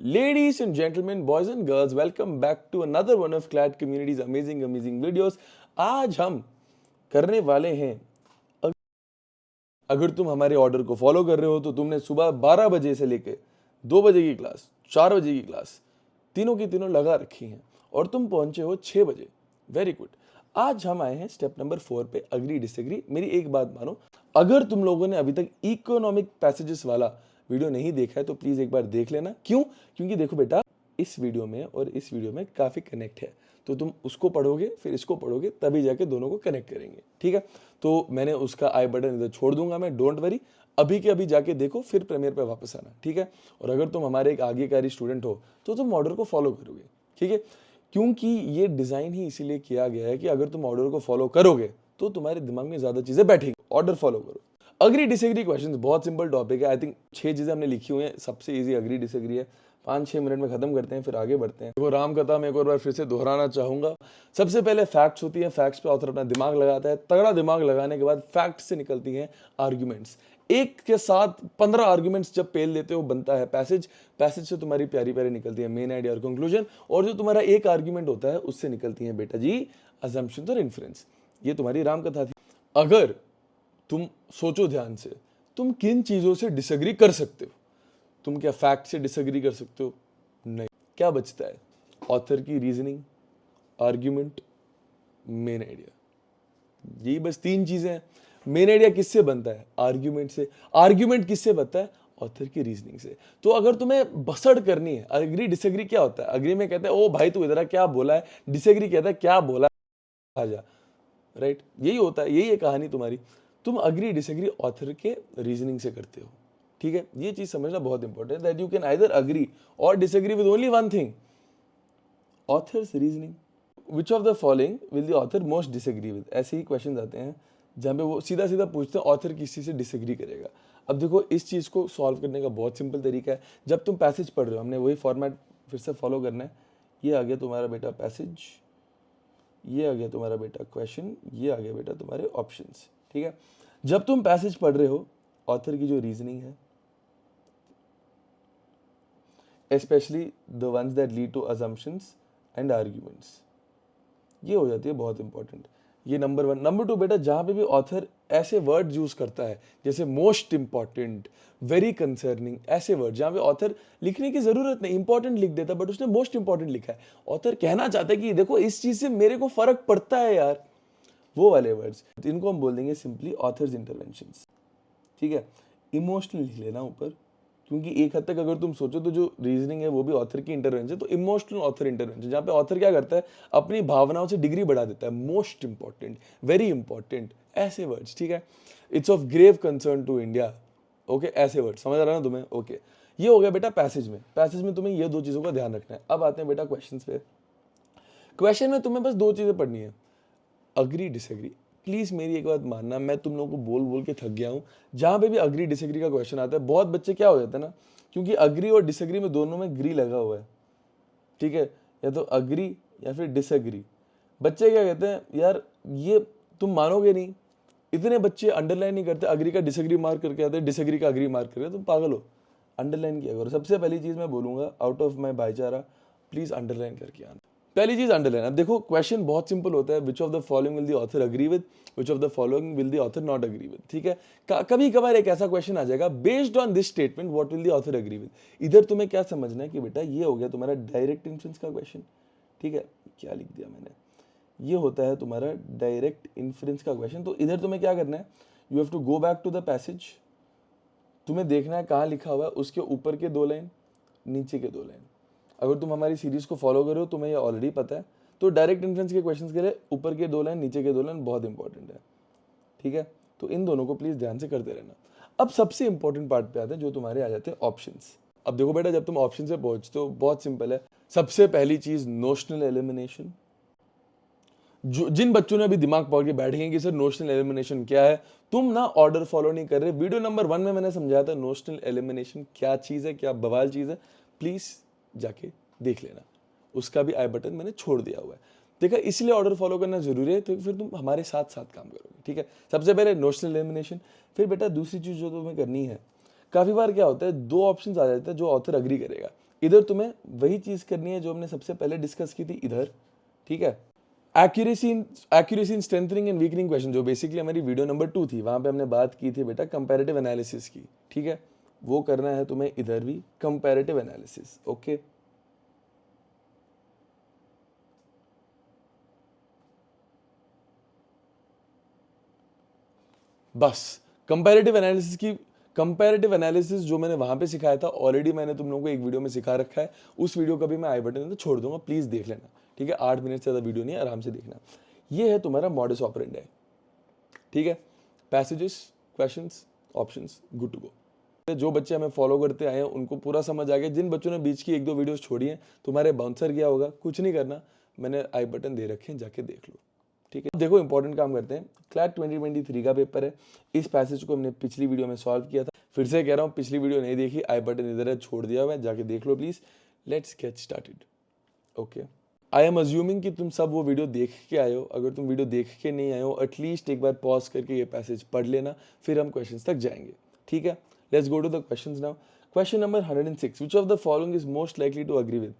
Ladies and gentlemen, boys and girls, welcome back to another one of Clad Community's amazing videos. आज हम करने वाले हैं, अगर तुम हमारे ऑर्डर को फॉलो कर रहे हो तो तुमने सुबह 12 बजे से लेके 2 बजे की क्लास, 4 बजे की क्लास, तीनों की तीनों लगा रखी हैं और तुम पहुंचे हो 6 बजे. Very good. आज हम आए हैं स्टेप नंबर 4 पे, अग्री डिसएग्री. मेरी एक बात मानो, अगर तुम लोगों ने अभी तक इकोनॉमिक पैसेजेस वाला वीडियो नहीं देखा है तो प्लीज एक बार देख लेना. क्यों? क्योंकि देखो बेटा, इस वीडियो में और इस वीडियो में काफी कनेक्ट है. तो तुम उसको पढ़ोगे फिर इसको पढ़ोगे तभी जाके दोनों को कनेक्ट करेंगे. ठीक है, तो मैंने उसका आई बटन इधर छोड़ दूंगा मैं. डोंट वरी, अभी के अभी जाके देखो, फिर प्रीमियर पे वापस आना. ठीक है, और अगर तुम हमारे एक आज्ञाकारी स्टूडेंट हो तो तुम ऑर्डर को फॉलो करोगे. ठीक है, क्योंकि ये डिजाइन ही इसीलिए किया गया है कि अगर तुम ऑर्डर को फॉलो करोगे तो तुम्हारे दिमाग में ज्यादा चीजें बैठेंगी. ऑर्डर फॉलो करो. अग्री डिसएग्री क्वेश्चंस बहुत सिंपल टॉपिक है. आई थिंक 6 चीजें हमने लिखी हुई हैं. सबसे इजी अग्री डिसएग्री है. 5-6 मिनट में खत्म करते हैं, फिर आगे बढ़ते हैं. देखो, राम कथा मैं एक और बार फिर से दोहराना चाहूंगा. सबसे पहले फैक्ट्स होती है. फैक्ट्स पे ऑथर अपना दिमाग लगाता है. तगड़ा दिमाग लगाने के बाद फैक्ट से निकलती हैं आर्ग्यूमेंट्स. एक के साथ 15 आर्ग्यूमेंट्स जब पेल देते हो बनता है पैसेज. पैसेज से तुम्हारी प्यारी प्यारी निकलती है मेन आइडिया और कंक्लूजन. और जो तुम्हारा एक आर्ग्यूमेंट होता है उससे निकलती है बेटा जी अजम्पशन और इन्फ्रेंस. ये तुम्हारी राम कथा थी. अगर तुम सोचो ध्यान से, तुम किन चीजों से डिसएग्री कर सकते हो? तुम क्या फैक्ट से डिसएग्री कर सकते हो? नहीं. क्या बचता है? ऑथर की रीजनिंग, आर्ग्यूमेंट, मेन आइडिया. यही बस 3 चीजें हैं. मेन आइडिया किससे बनता है? आर्ग्यूमेंट से. आर्ग्यूमेंट किससे बनता है? ऑथर की रीजनिंग से. तो अगर तुम्हें बसड़ करनी है, अग्री डिसएग्री क्या होता है? अग्री में कहते हैं ओ भाई तू इधर क्या बोला है. डिसएग्री कहता है क्या बोला आजा. राइट, यही होता है, यही है कहानी तुम्हारी. तुम अग्री डिसएग्री ऑथर के रीजनिंग से करते हो. ठीक है, ये चीज समझना बहुत इंपॉर्टेंट है that you can either agree or disagree with only one thing, author's reasoning. Which of the following will the author most disagree with? ऐसे ही क्वेश्चंस आते हैं जहां पे वो सीधा सीधा पूछते हैं ऑथर किस चीज से डिसएग्री करेगा. अब देखो, इस चीज को सॉल्व करने का बहुत सिंपल तरीका है. जब तुम पैसेज पढ़ रहे हो, हमने वही फॉर्मेट फिर से फॉलो करना है. ये आ गया तुम्हारा बेटा पैसेज, ये आ गया तुम्हारा बेटा क्वेश्चन, ये आ गया बेटा तुम्हारे ऑप्शंस. ठीक है, जब तुम पैसेज पढ़ रहे हो, ऑथर की जो रीजनिंग है, specially the ones that lead to assumptions and arguments, ये हो जाती है बहुत इंपॉर्टेंट. ये नंबर 1. नंबर 2 बेटा, जहां पे भी ऑथर ऐसे वर्ड यूज करता है जैसे मोस्ट इंपॉर्टेंट, वेरी कंसर्निंग, ऐसे वर्ड जहां पे ऑथर लिखने की जरूरत नहीं, इंपॉर्टेंट लिख देता बट उसने मोस्ट इंपॉर्टेंट लिखा है. ऑथर कहना चाहता है कि देखो इस चीज से मेरे को फर्क पड़ता है यार, वो वाले वर्ड्स, इनको हम बोल देंगे सिंपली ऑथर्स इंटरवेंशंस. ठीक है, इमोशनल लिख लेना ऊपर, क्योंकि एक हद तक अगर तुम सोचो तो जो रीजनिंग है वो भी ऑथर की इंटरवेंशन. तो इमोशनल ऑथर इंटरवेंशन, जहां पे ऑथर क्या करता है, अपनी भावनाओं से डिग्री बढ़ा देता है. मोस्ट इंपॉर्टेंट, वेरी इंपॉर्टेंट, ऐसे वर्ड्स. ठीक है, it's of grave concern to India. Okay, ऐसे वर्ड समझ आ रहा है ना तुम्हें? ओके, ये हो गया बेटा पैसेज में. पैसेज में तुम्हें ये 2 चीजों का ध्यान रखना है. अब आते हैं बेटा क्वेश्चन पे. क्वेश्चन में तुम्हें बस 2 चीजें पढ़नी है, अग्री डिसएग्री. प्लीज मेरी एक बात मानना, मैं तुम लोगों को बोल बोल के थक गया हूं. जहां पे भी अग्री डिसएग्री का क्वेश्चन आता है, बहुत बच्चे क्या हो जाते हैं ना, क्योंकि अग्री और डिसएग्री में दोनों में ग्री लगा हुआ है. ठीक है, या तो अग्री या फिर डिसएग्री. बच्चे क्या कहते हैं यार, ये तुम मानोगे नहीं, इतने बच्चे अंडरलाइन नहीं करते, अग्री का डिसएग्री मार्क करके आते हैं, डिसएग्री का अग्री मार्क करके. तुम पागल हो, अंडरलाइन किया करो. सबसे पहली चीज मैं बोलूंगा आउट ऑफ माई भाईचारा, प्लीज अंडरलाइन करके आना. पहली चीज अंडरलाइन. अब देखो, क्वेश्चन बहुत सिंपल होता है, विच of the following will the author agree with, which of the following will the author not agree with. ठीक है, कभी कभार एक ऐसा क्वेश्चन आ जाएगा, based on this statement what will the author agree with. इधर तुम्हें क्या समझना है कि बेटा ये हो गया तुम्हारा डायरेक्ट इन्फ्लुएंस का क्वेश्चन. ठीक है, क्या लिख दिया मैंने, ये होता है तुम्हारा डायरेक्ट इन्फ्लुएंस का क्वेश्चन. तो इधर तुम्हें क्या करना है, you have to go back to the passage. तुम्हें देखना है कहाँ लिखा हुआ है, उसके ऊपर के 2 लाइन, नीचे के 2 लाइन. अगर तुम हमारी सीरीज को फॉलो करो तुम्हें ये ऑलरेडी पता है. तो डायरेक्ट इन्फ्लुएंस के क्वेश्चंस के लिए ऊपर के 2 लाइन, नीचे के 2 लाइन बहुत इंपॉर्टेंट है. ठीक है, तो इन दोनों को प्लीज ध्यान से करते रहना. अब सबसे इंपॉर्टेंट पार्ट पे आते हैं, जो तुम्हारे आ जाते हैं ऑप्शंस. अब देखो बेटा, जब तुम ऑप्शन से पहुंचते हो बहुत सिंपल है. सबसे पहली चीज नोशनल एलिमिनेशन. जो जिन बच्चों ने अभी दिमाग पकड़ के बैठे हैं कि सर नोशनल एलिमिनेशन क्या है, तुम ना ऑर्डर फॉलो नहीं कर रहे. वीडियो नंबर 1 में मैंने समझाया था नोशनल एलिमिनेशन क्या चीज है, क्या बवाल चीज है. प्लीज जाके देख लेना, उसका भी आई बटन मैंने छोड़ दिया हुआ है. देखा, इसलिए ऑर्डर फॉलो करना जरूरी है, तो फिर तुम हमारे साथ साथ काम करोगे. ठीक है, सबसे पहले नोशनल एलिमिनेशन. फिर बेटा दूसरी चीज जो तुम्हें करनी है, काफी बार क्या होता है 2 ऑप्शंस आ जाते हैं जो ऑथर अग्री करेगा. इधर तुम्हें वही चीज करनी है जो हमने सबसे पहले डिस्कस की थी इधर, ठीक है। Accuracy in strengthening and weakening question, जो बेसिकली हमारी वीडियो नंबर 2 थी, वहां पे हमने बात की थी बेटा कंपैरेटिव एनालिसिस की, ठीक है। वो करना है तुम्हें इधर भी कंपैरेटिव एनालिसिस, ओके। बस कंपैरेटिव एनालिसिस जो मैंने वहां पे सिखाया था, ऑलरेडी मैंने तुम लोगों को एक वीडियो में सिखा रखा है। उस वीडियो का भी मैं आई बटन में तो छोड़ दूंगा, प्लीज देख लेना, ठीक है। 8 मिनट से ज्यादा वीडियो नहीं है, आराम से देखना। ये है तुम्हारा मॉडस ऑपरेंडी, ठीक है। Passages, questions, options, good to go. जो बच्चे हमें फॉलो करते आए हैं उनको पूरा समझ आ गया। जिन बच्चों ने बीच की 1-2 वीडियोस छोड़ी हैं, तुम्हारे बाउंसर गया होगा, कुछ नहीं करना, मैंने आई बटन दे रखे हैं, जाके देख लो, ठीक है। देखो इंपॉर्टेंट काम करते हैं, क्लैट 2023 का पेपर है। इस पैसेज को हमने पिछली वीडियो में सॉल्व किया था, फिर से कह रहा हूँ, पिछली वीडियो नहीं देखी, आई बटन इधर है, छोड़ दिया हुआ है, जाके देख लो please. Let's get started, okay. I am assuming कि तुम सब वो वीडियो देख के आए हो। अगर तुम वीडियो देख के नहीं आए हो, एटलीस्ट एक बार पॉज करके ये पैसेज पढ़ लेना, फिर हम क्वेश्चंस तक जाएंगे, ठीक है। Let's go to the questions now. Question number 106, which of the following is most likely to agree with,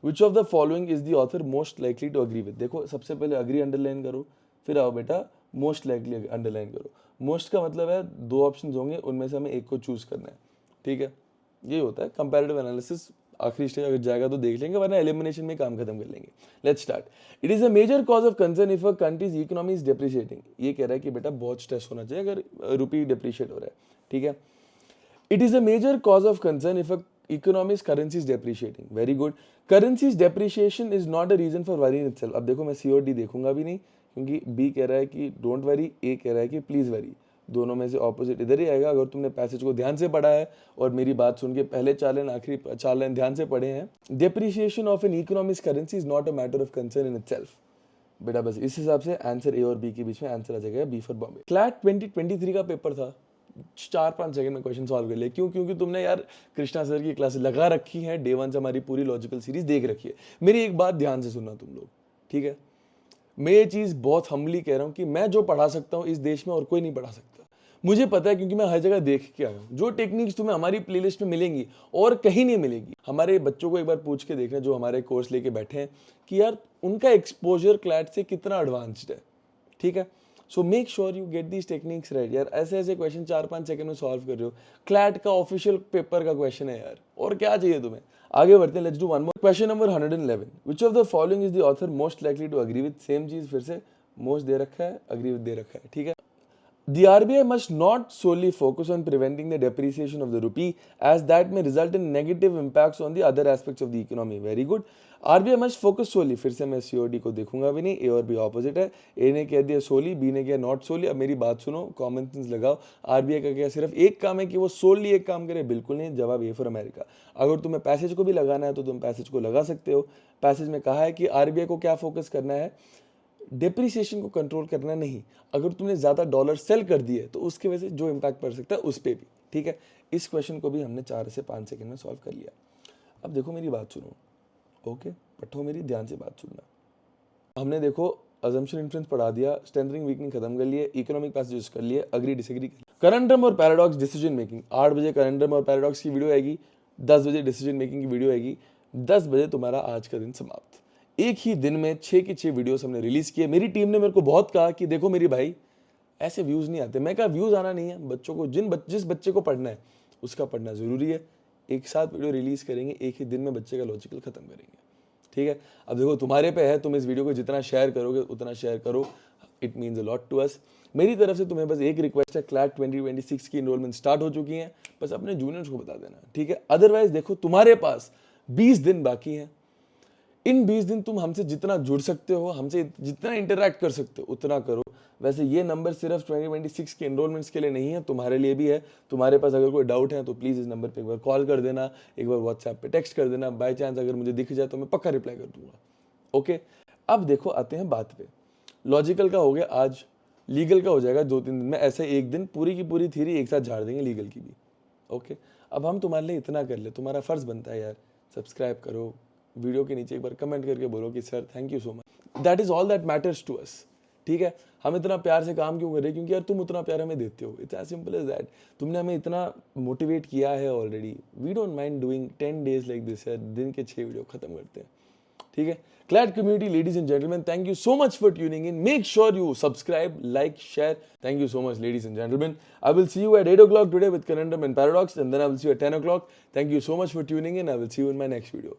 which of the following is the author most likely to agree with. देखो सबसे पहले agree underline करो, फिर आओ बेटा most likely underline करो। Most का मतलब है 2 ऑप्शन होंगे, उनमें से हमें एक को चूज करना है, ठीक है। ये होता है कंपैरेटिव एनालिसिस। आखिरी स्टेज अगर जाएगा तो देख लेंगे, वरना एलिमिनेशन में काम खत्म कर लेंगे। Let's start. It is a major cause of concern if a country's economy is depreciating. ये कह रहा है कि बेटा बहुत स्ट्रेस होना चाहिए अगर रुपी डिप्रिशिएट हो रहा है, ठीक है। It is a major cause of concern if a economy's currency is depreciating. Very good. Currency's depreciation is not a reason for worry in itself. अब देखो मैं सी और डी देखूंगा भी नहीं, क्योंकि बी कह रहा है कि डोंट वरी, ए कह रहा है कि प्लीज वरी। दोनों में से ऑपोजिट इधर ही आएगा। अगर तुमने पैसेज को ध्यान से पढ़ा है और मेरी बात सुन के पहले 4 लाइन आखिरी 4 लाइन ध्यान से पढ़े हैं, depreciation of an economic currency is not a matter of concern in itself. बेटा बस इस हिसाब से आंसर ए और बी के बीच में आंसर आ जाएगा, बी फॉर बॉम्बे। क्लैट 2023 का पेपर था, 4-5 सेकंड में क्वेश्चन सॉल्व कर लिया। क्यों? क्योंकि तुमने यार कृष्णा सर की क्लास लगा रखी है, डे 1 से हमारी पूरी लॉजिकल सीरीज देख रखी है। मेरी एक बात ध्यान से सुनना तुम लोग, ठीक है। मैं ये चीज बहुत हम्बली कह रहा हूं कि मैं जो पढ़ा सकता हूं इस देश में और कोई नहीं पढ़ा सकता। मुझे पता है, क्योंकि मैं हर जगह देख के आया हूं। जो टेक्निक्स तुम्हें हमारी प्लेलिस्ट में मिलेंगी और कहीं नहीं मिलेगी। हमारे बच्चों को एक बार पूछ के देखना जो हमारे कोर्स लेके बैठे हैं, कि यार उनका एक्सपोजर क्लैट से कितना एडवांस्ड है, ठीक है। So make sure you get these techniques right यार। ऐसे ऐसे क्वेश्चन 4-5 सेकंड में सॉल्व कर रहे हो। क्लैट का ऑफिशियल पेपर का क्वेश्चन है यार, और क्या चाहिए तुम्हें। आगे बढ़ते हैं, let's do one more. Question number 111, which of the following is the author most likely to agree with. Same चीज फिर से, मोस्ट दे रखा है, अग्री विद दे रखा है, ठीक है। The RBI must not solely focus on preventing the depreciation of the rupee, as that may result in negative impacts on the other aspects of the economy. Very good. RBI must focus solely. फिर से मैं COD को देखूंगा भी नहीं, A और B opposite है। A ने कह दिया solely, B ने कहा not solely। अब मेरी बात सुनो, कॉमन सेंस लगाओ। RBI का क्या सिर्फ एक काम है कि वो solely एक काम करे? बिल्कुल नहीं। जवाब A फॉर अमेरिका। अगर तुम्हें पैसेज को भी लगाना है तो तुम पैसेज को लगा सकते हो। पैसेज में कहा है कि RBI को क्या फोकस करना है, डेप्रिसिएशन को कंट्रोल करना नहीं। अगर तुमने ज्यादा डॉलर सेल कर दिए तो उसकी वजह से जो इंपैक्ट पड़ सकता है उस पर भी, ठीक है। इस क्वेश्चन को भी हमने 4 से 5 सेकंड में सॉल्व कर लिया। अब देखो मेरी बात सुनो, ओके, पढ़ो मेरी ध्यान से बात सुनना। हमने देखो अजम्पशन इन्फ्लुएंस पढ़ा दिया, स्ट्रेंथनिंग वीकनिंग खत्म कर लिए, इकोनॉमिक पैसेजेस कर लिए, अग्री डिसएग्री। करंडम और पैराडॉक्स डिसीजन मेकिंग, 8 बजे करंडम और पैराडॉक्स की वीडियो आएगी, 10 बजे डिसीजन मेकिंग की वीडियो आएगी। 10 बजे तुम्हारा आज का दिन समाप्त। एक ही दिन में 6 की 6 वीडियोस हमने रिलीज किए। मेरी टीम ने मेरे को बहुत कहा कि देखो मेरी भाई ऐसे व्यूज नहीं आते। मैं कहा व्यूज आना नहीं है, बच्चों को जिस बच्चे को पढ़ना है उसका पढ़ना जरूरी है। एक साथ वीडियो रिलीज करेंगे, एक ही दिन में बच्चे का लॉजिकल खत्म करेंगे, ठीक है। अब देखो तुम्हारे पे है, तुम इस वीडियो को जितना शेयर करोगे उतना शेयर करो, it means a lot to us. मेरी तरफ से तुम्हें बस एक रिक्वेस्ट है, क्लैट 2026 की इनरोलमेंट स्टार्ट हो चुकी है, बस अपने जूनियर्स को बता देना, ठीक है। अदरवाइज देखो तुम्हारे पास 20 दिन बाकी हैं। इन 20 दिन तुम हमसे जितना जुड़ सकते हो, हमसे जितना इंटरैक्ट कर सकते हो उतना करो। वैसे ये नंबर सिर्फ 2026 के एनरोलमेंट्स के लिए नहीं है, तुम्हारे लिए भी है। तुम्हारे पास अगर कोई डाउट है तो प्लीज़ इस नंबर पे एक बार कॉल कर देना, एक बार व्हाट्सएप पे टेक्स्ट कर देना। बाय चांस अगर मुझे दिख जाए तो मैं पक्का रिप्लाई कर दूंगा, ओके। अब देखो आते हैं बात पे। लॉजिकल का हो गया आज, लीगल का हो जाएगा 2-3 दिन में। ऐसे एक दिन पूरी की पूरी थ्योरी एक साथ झाड़ देंगे लीगल की भी, ओके। अब हम तुम्हारे लिए इतना कर ले, तुम्हारा फर्ज बनता है यार, सब्सक्राइब करो, वीडियो के नीचे एक बार कमेंट करके बोलो कि sir thank you so much. That is all that matters to us, ठीक है, हम इतना प्यार से काम क्यों कर रहे हैं? क्योंकि यार तुम उतना प्यार हमें देते हो। It's as simple as that. तुमने हमें इतना मोटिवेट किया है already. We don't mind doing 10 days like this यार, दिन के 6 वीडियो खत्म करते हैं, ठीक है। Glad community, ladies and gentlemen, thank you so much for tuning in. Make sure you subscribe, like, share. Thank you so much, ladies and gentlemen. I will see you at 8 o'clock today with Conundrum and Paradox, and then I will see you at 10 o'clock. Thank you so much for tuning in. I will see you in my next video.